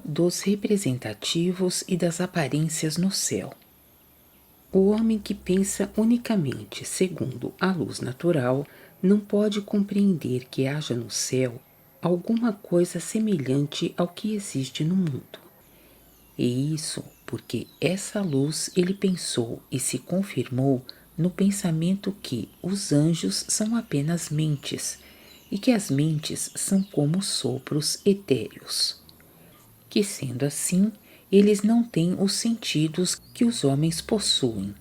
dos representativos e das aparências no céu. O homem que pensa unicamente segundo a luz natural não pode compreender que haja no céu alguma coisa semelhante ao que existe no mundo. E isso porque essa luz ele pensou e se confirmou no pensamento que os anjos são apenas mentes e que as mentes são como sopros etéreos. Que sendo assim, eles não têm os sentidos que os homens possuem.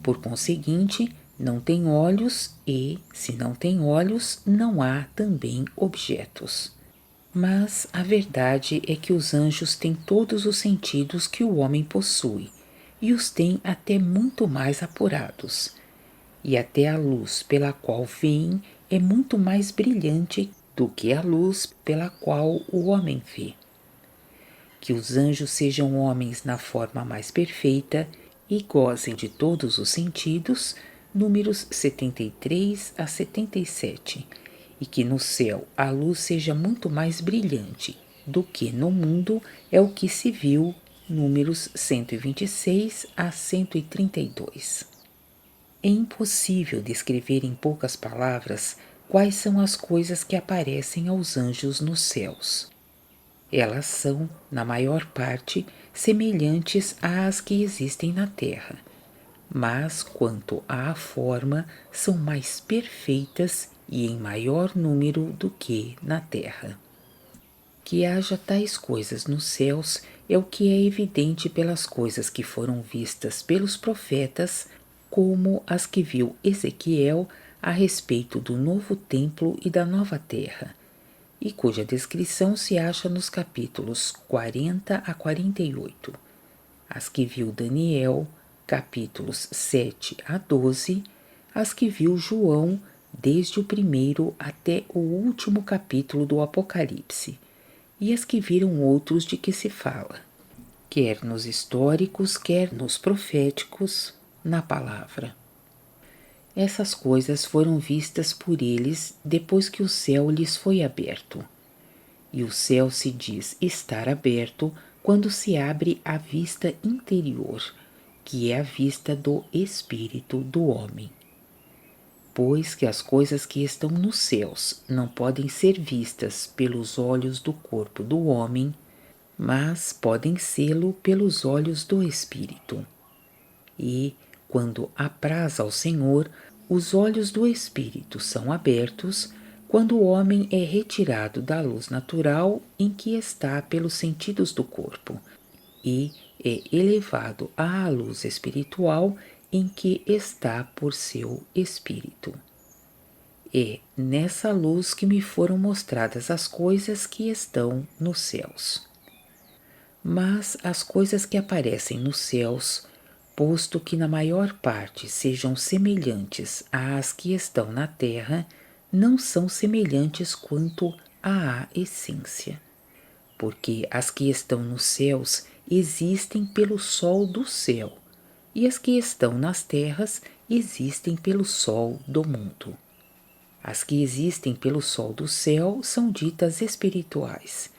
Por conseguinte, não têm olhos e, se não têm olhos, não há também objetos. Mas a verdade é que os anjos têm todos os sentidos que o homem possui, e os têm até muito mais apurados. E até a luz pela qual veem é muito mais brilhante do que a luz pela qual o homem vê. Que os anjos sejam homens na forma mais perfeita e gozem de todos os sentidos, números 73 a 77, e que no céu a luz seja muito mais brilhante do que no mundo é o que se viu, números 126 a 132. É impossível descrever em poucas palavras quais são as coisas que aparecem aos anjos nos céus. Elas são, na maior parte, semelhantes às que existem na terra, mas quanto à forma, são mais perfeitas e em maior número do que na terra. Que haja tais coisas nos céus é o que é evidente pelas coisas que foram vistas pelos profetas, como as que viu Ezequiel a respeito do novo templo e da nova terra, e cuja descrição se acha nos capítulos 40 a 48, as que viu Daniel, capítulos 7 a 12, as que viu João, desde o primeiro até o último capítulo do Apocalipse, e as que viram outros de que se fala, quer nos históricos, quer nos proféticos, na palavra. Essas coisas foram vistas por eles depois que o céu lhes foi aberto. E o céu se diz estar aberto quando se abre a vista interior, que é a vista do espírito do homem. Pois que as coisas que estão nos céus não podem ser vistas pelos olhos do corpo do homem, mas podem sê-lo pelos olhos do espírito. E, quando apraz ao Senhor, os olhos do espírito são abertos, quando o homem é retirado da luz natural em que está pelos sentidos do corpo, e é elevado à luz espiritual em que está por seu espírito. É nessa luz que me foram mostradas as coisas que estão nos céus. Mas as coisas que aparecem nos céus, posto que na maior parte sejam semelhantes às que estão na terra, não são semelhantes quanto à essência. Porque as que estão nos céus existem pelo sol do céu, e as que estão nas terras existem pelo sol do mundo. As que existem pelo sol do céu são ditas espirituais,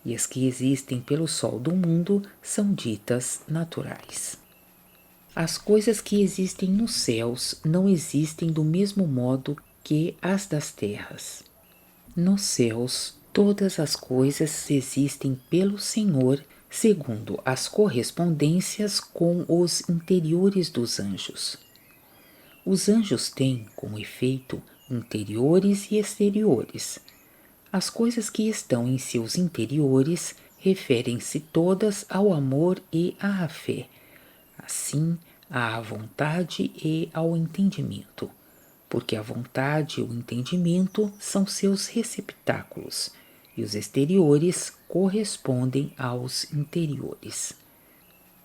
e as que existem pelo sol do mundo são ditas naturais. As coisas que existem nos céus não existem do mesmo modo que as das terras. Nos céus, todas as coisas existem pelo Senhor, segundo as correspondências com os interiores dos anjos. Os anjos têm, com efeito, interiores e exteriores. As coisas que estão em seus interiores referem-se todas ao amor e à fé, assim à vontade e ao entendimento, porque a vontade e o entendimento são seus receptáculos, e os exteriores correspondem aos interiores.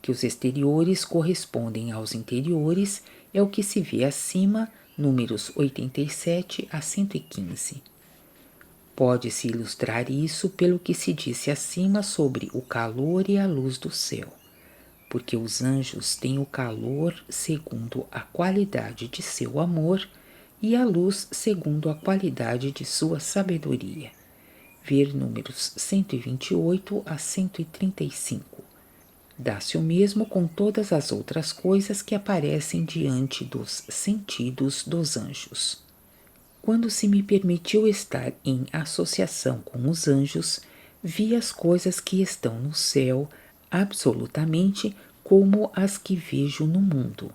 Que os exteriores correspondem aos interiores é o que se vê acima, números 87 a 115. Pode-se ilustrar isso pelo que se disse acima sobre o calor e a luz do céu, porque os anjos têm o calor segundo a qualidade de seu amor e a luz segundo a qualidade de sua sabedoria, ver números 128 a 135. Dá-se o mesmo com todas as outras coisas que aparecem diante dos sentidos dos anjos. Quando se me permitiu estar em associação com os anjos, vi as coisas que estão no céu absolutamente como as que vejo no mundo,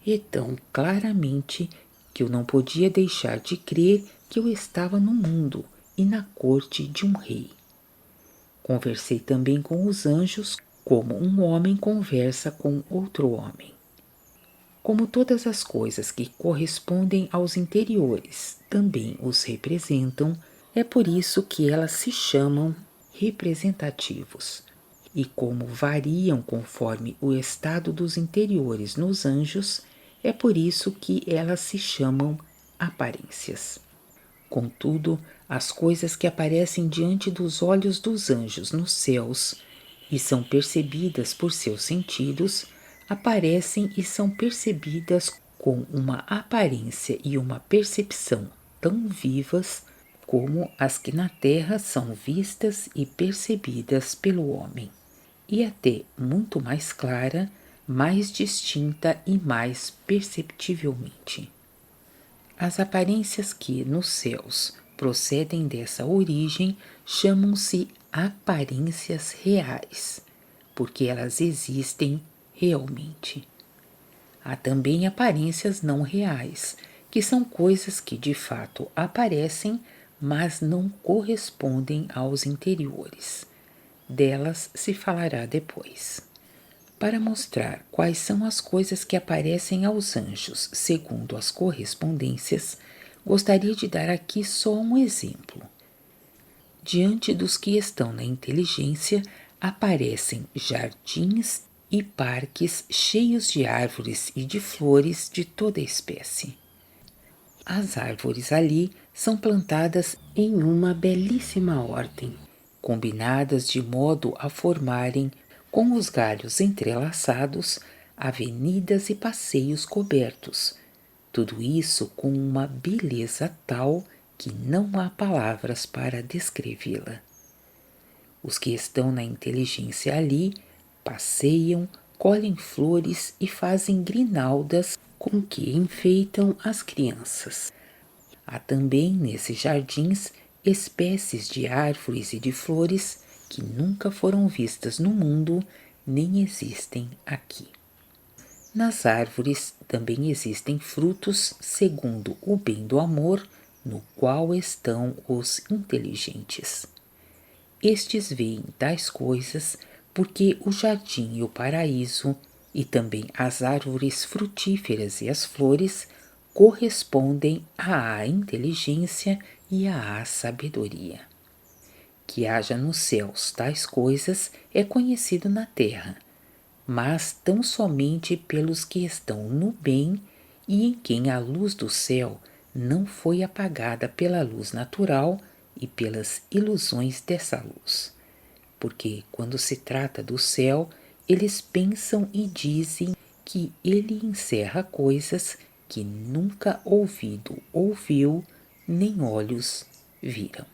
e tão claramente que eu não podia deixar de crer que eu estava no mundo e na corte de um rei. Conversei também com os anjos como um homem conversa com outro homem. Como todas as coisas que correspondem aos interiores também os representam, é por isso que elas se chamam representativos. E como variam conforme o estado dos interiores nos anjos, é por isso que elas se chamam aparências. Contudo, as coisas que aparecem diante dos olhos dos anjos nos céus e são percebidas por seus sentidos, aparecem e são percebidas com uma aparência e uma percepção tão vivas como as que na terra são vistas e percebidas pelo homem, e até muito mais clara, mais distinta e mais perceptivelmente. As aparências que, nos céus, procedem dessa origem chamam-se aparências reais, porque elas existem realmente. Há também aparências não reais, que são coisas que de fato aparecem, mas não correspondem aos interiores. Delas se falará depois. Para mostrar quais são as coisas que aparecem aos anjos segundo as correspondências, gostaria de dar aqui só um exemplo. Diante dos que estão na inteligência, aparecem jardins e parques cheios de árvores e de flores de toda espécie. As árvores ali são plantadas em uma belíssima ordem, combinadas de modo a formarem, com os galhos entrelaçados, avenidas e passeios cobertos. Tudo isso com uma beleza tal que não há palavras para descrevê-la. Os que estão na inteligência ali passeiam, colhem flores e fazem grinaldas com que enfeitam as crianças. Há também nesses jardins espécies de árvores e de flores que nunca foram vistas no mundo nem existem aqui. Nas árvores também existem frutos segundo o bem do amor, no qual estão os inteligentes. Estes veem tais coisas porque o jardim e o paraíso, e também as árvores frutíferas e as flores, correspondem à inteligência e à sabedoria. Que haja nos céus tais coisas é conhecido na terra, mas tão somente pelos que estão no bem e em quem a luz do céu não foi apagada pela luz natural e pelas ilusões dessa luz. Porque, quando se trata do céu, eles pensam e dizem que ele encerra coisas que nunca ouvido ouviu, nem olhos viram.